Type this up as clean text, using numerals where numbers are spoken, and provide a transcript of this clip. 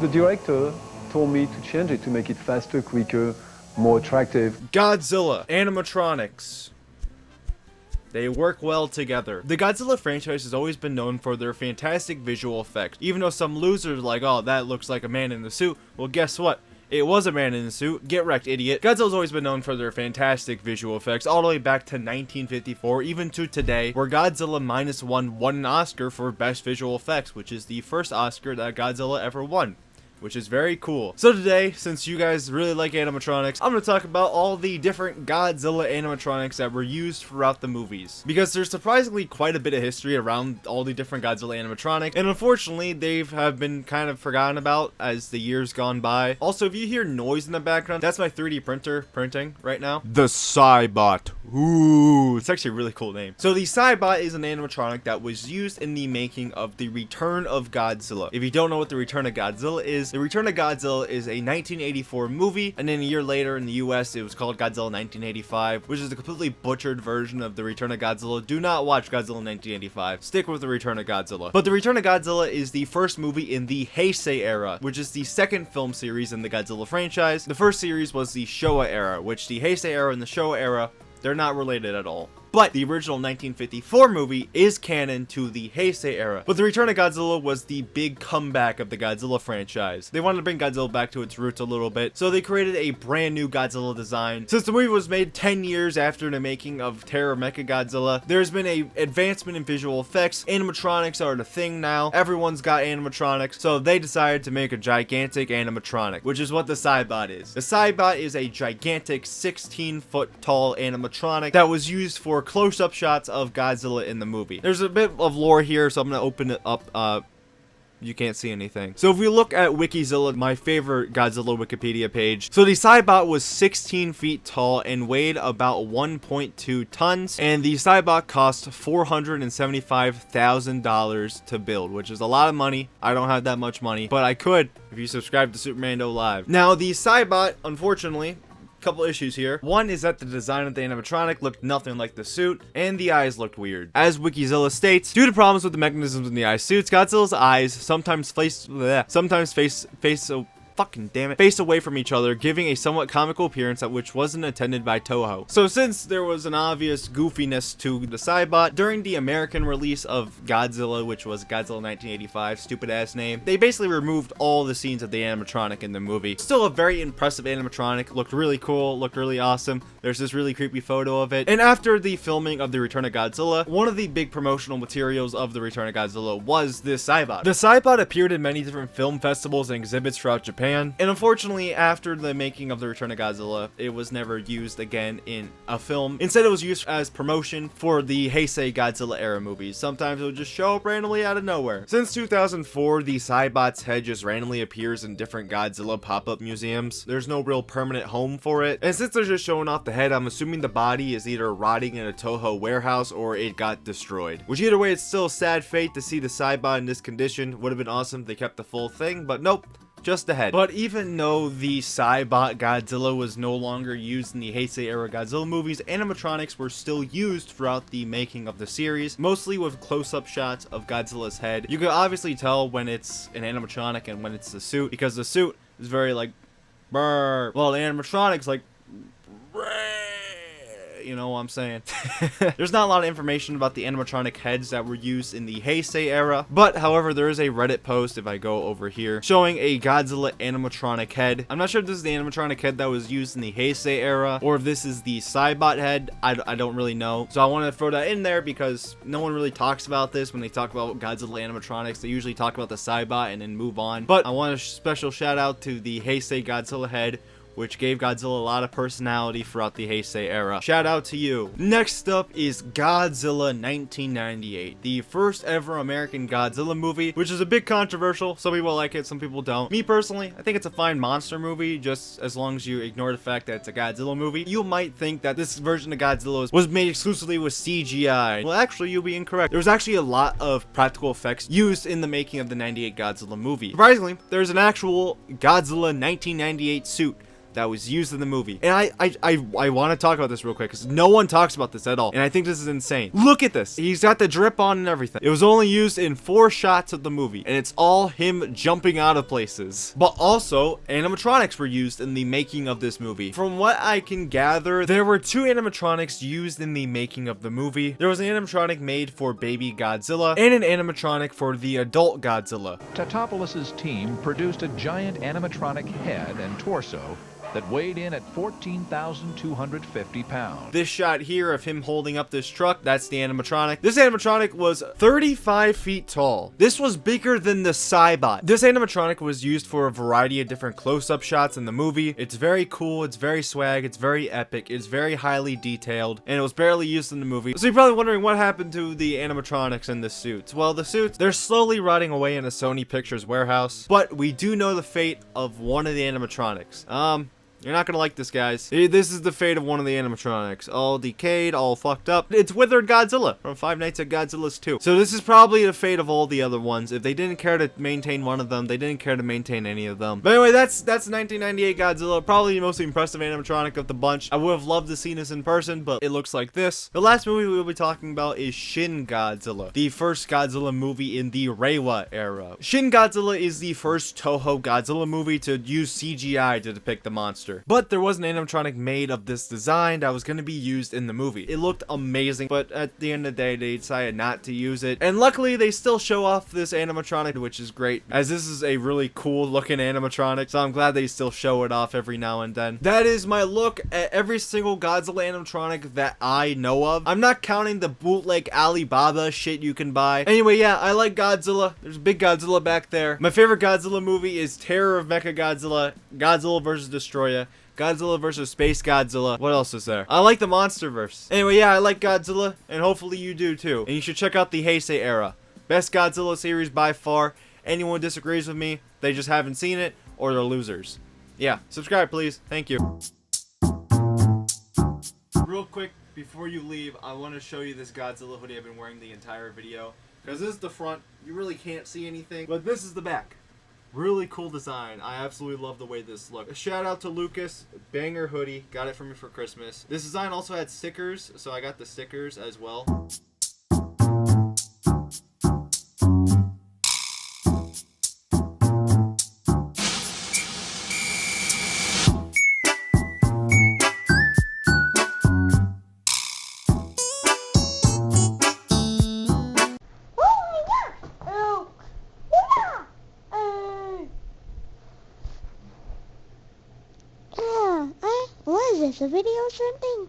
The director told me to change it to make it faster, quicker, more attractive. Godzilla Animatronics. They work well together. The Godzilla franchise has always been known for their fantastic visual effects. Even though some losers are like, oh, that looks like a man in a suit. Well, guess what? It was a man in a suit. Get wrecked, idiot. Godzilla's always been known for their fantastic visual effects, all the way back to 1954, even to today, where Godzilla Minus One won an Oscar for Best Visual Effects, which is the first Oscar that Godzilla ever won, which is very cool. So today, since you guys really like animatronics, I'm going to talk about all the different Godzilla animatronics that were used throughout the movies. Because there's surprisingly quite a bit of history around all the different Godzilla animatronics, and unfortunately, they have been kind of forgotten about as the years gone by. Also, if you hear noise in the background, that's my 3D printer printing right now. The Cybot. Ooh, it's actually a really cool name. So the Cybot is an animatronic that was used in the making of The Return of Godzilla. If you don't know what The Return of Godzilla is, The Return of Godzilla is a 1984 movie, and then a year later in the US, it was called Godzilla 1985, which is a completely butchered version of The Return of Godzilla. Do not watch Godzilla 1985. Stick with The Return of Godzilla. But The Return of Godzilla is the first movie in the Heisei era, which is the second film series in the Godzilla franchise. The first series was the Showa era, which the Heisei era and the Showa era, they're not related at all. But the original 1954 movie is canon to the Heisei era. But The Return of Godzilla was the big comeback of the Godzilla franchise. They wanted to bring Godzilla back to its roots a little bit, so they created a brand new Godzilla design. Since the movie was made 10 years after the making of Terror Mechagodzilla, there's been a advancement in visual effects. Animatronics are the thing now. Everyone's got animatronics, so they decided to make a gigantic animatronic, which is what the Cybot is. The Cybot is a gigantic 16-foot tall animatronic that was used for close-up shots of Godzilla in the movie. There's a bit of lore here, so I'm gonna open it up. You can't see anything. So if we look at Wikizilla, my favorite Godzilla Wikipedia page, so the Cybot was 16 feet tall and weighed about 1.2 tons, and the Cybot cost $475,000 to build, which is a lot of money. I don't have that much money, but I could if you subscribe to Supermando Live. Now, the Cybot, unfortunately, couple issues here. One is that the design of the animatronic looked nothing like the suit, and the eyes looked weird. As Wikizilla states, due to problems with the mechanisms in the eye suits, Godzilla's eyes sometimes face away from each other, giving a somewhat comical appearance that which wasn't intended by Toho. So since there was an obvious goofiness to the Cybot, during the American release of Godzilla, which was Godzilla 1985, stupid ass name, they basically removed all the scenes of the animatronic in the movie. Still a very impressive animatronic, looked really cool, looked really awesome. There's this really creepy photo of it. And after the filming of The Return of Godzilla, one of the big promotional materials of The Return of Godzilla was this Cybot. The Cybot appeared in many different film festivals and exhibits throughout Japan. And unfortunately, after the making of The Return of Godzilla, it was never used again in a film. Instead, it was used as promotion for the Heisei Godzilla era movies. Sometimes it would just show up randomly out of nowhere. Since 2004, the Cybot's head just randomly appears in different Godzilla pop-up museums. There's no real permanent home for it. And since they're just showing off the head, I'm assuming the body is either rotting in a Toho warehouse or it got destroyed. Which either way, it's still a sad fate to see the Cybot in this condition. Would have been awesome if they kept the full thing, but nope. Just the head. But even though the Cybot Godzilla was no longer used in the Heisei era Godzilla movies, animatronics were still used throughout the making of the series, mostly with close-up shots of Godzilla's head. You can obviously tell when it's an animatronic and when it's the suit, because the suit is very like, brr, well, the animatronic's like, you know what I'm saying? There's not a lot of information about the animatronic heads that were used in the Heisei era, but however, there is a Reddit post, if I go over here, showing a Godzilla animatronic head. I'm not sure if this is the animatronic head that was used in the Heisei era, or if this is the Cybot head. I don't really know. So I want to throw that in there because no one really talks about this when they talk about Godzilla animatronics. They usually talk about the Cybot and then move on. But I want a special shout out to the Heisei Godzilla head, which gave Godzilla a lot of personality throughout the Heisei era. Shout out to you. Next up is Godzilla 1998, the first ever American Godzilla movie, which is a bit controversial. Some people like it, some people don't. Me personally, I think it's a fine monster movie, just as long as you ignore the fact that it's a Godzilla movie. You might think that this version of Godzilla was made exclusively with CGI. Well, actually, you'll be incorrect. There was actually a lot of practical effects used in the making of the 98 Godzilla movie. Surprisingly, there's an actual Godzilla 1998 suit that was used in the movie. And I want to talk about this real quick because no one talks about this at all. And I think this is insane. Look at this. He's got the drip on and everything. It was only used in 4 shots of the movie. And it's all him jumping out of places. But also, animatronics were used in the making of this movie. From what I can gather, there were 2 animatronics used in the making of the movie. There was an animatronic made for baby Godzilla and an animatronic for the adult Godzilla. Tatopoulos' team produced a giant animatronic head and torso that weighed in at 14,250 pounds. This shot here of him holding up this truck, that's the animatronic. This animatronic was 35 feet tall. This was bigger than the Cybot. This animatronic was used for a variety of different close-up shots in the movie. It's very cool, it's very swag, it's very epic, it's very highly detailed, and it was barely used in the movie. So you're probably wondering what happened to the animatronics in the suits. Well, the suits, they're slowly rotting away in a Sony Pictures warehouse, but we do know the fate of one of the animatronics. You're not gonna like this, guys. This is the fate of one of the animatronics. All decayed, all fucked up. It's Withered Godzilla from Five Nights at Godzilla's 2. So this is probably the fate of all the other ones. If they didn't care to maintain one of them, they didn't care to maintain any of them. But anyway, that's 1998 Godzilla. Probably the most impressive animatronic of the bunch. I would have loved to see this in person, but it looks like this. The last movie we'll be talking about is Shin Godzilla, the first Godzilla movie in the Reiwa era. Shin Godzilla is the first Toho Godzilla movie to use CGI to depict the monster. But there was an animatronic made of this design that was going to be used in the movie. It looked amazing, but at the end of the day, they decided not to use it. And luckily, they still show off this animatronic, which is great, as this is a really cool looking animatronic. So I'm glad they still show it off every now and then. That is my look at every single Godzilla animatronic that I know of. I'm not counting the bootleg Alibaba shit you can buy. Anyway, yeah, I like Godzilla. There's a big Godzilla back there. My favorite Godzilla movie is Terror of Mechagodzilla, Godzilla vs. Destroyer, Godzilla vs. Space Godzilla. What else is there? I like the Monsterverse. Anyway, yeah, I like Godzilla, and hopefully you do too. And you should check out the Heisei era. Best Godzilla series by far. Anyone who disagrees with me, they just haven't seen it, or they're losers. Yeah, subscribe please. Thank you. Real quick, before you leave, I want to show you this Godzilla hoodie I've been wearing the entire video. Because this is the front, you really can't see anything, but this is the back. Really cool design. I absolutely love the way this looks. A shout out to Lucas. Banger hoodie. Got it for me for Christmas. This design also had stickers, so I got the stickers as well. What is this, a video or something?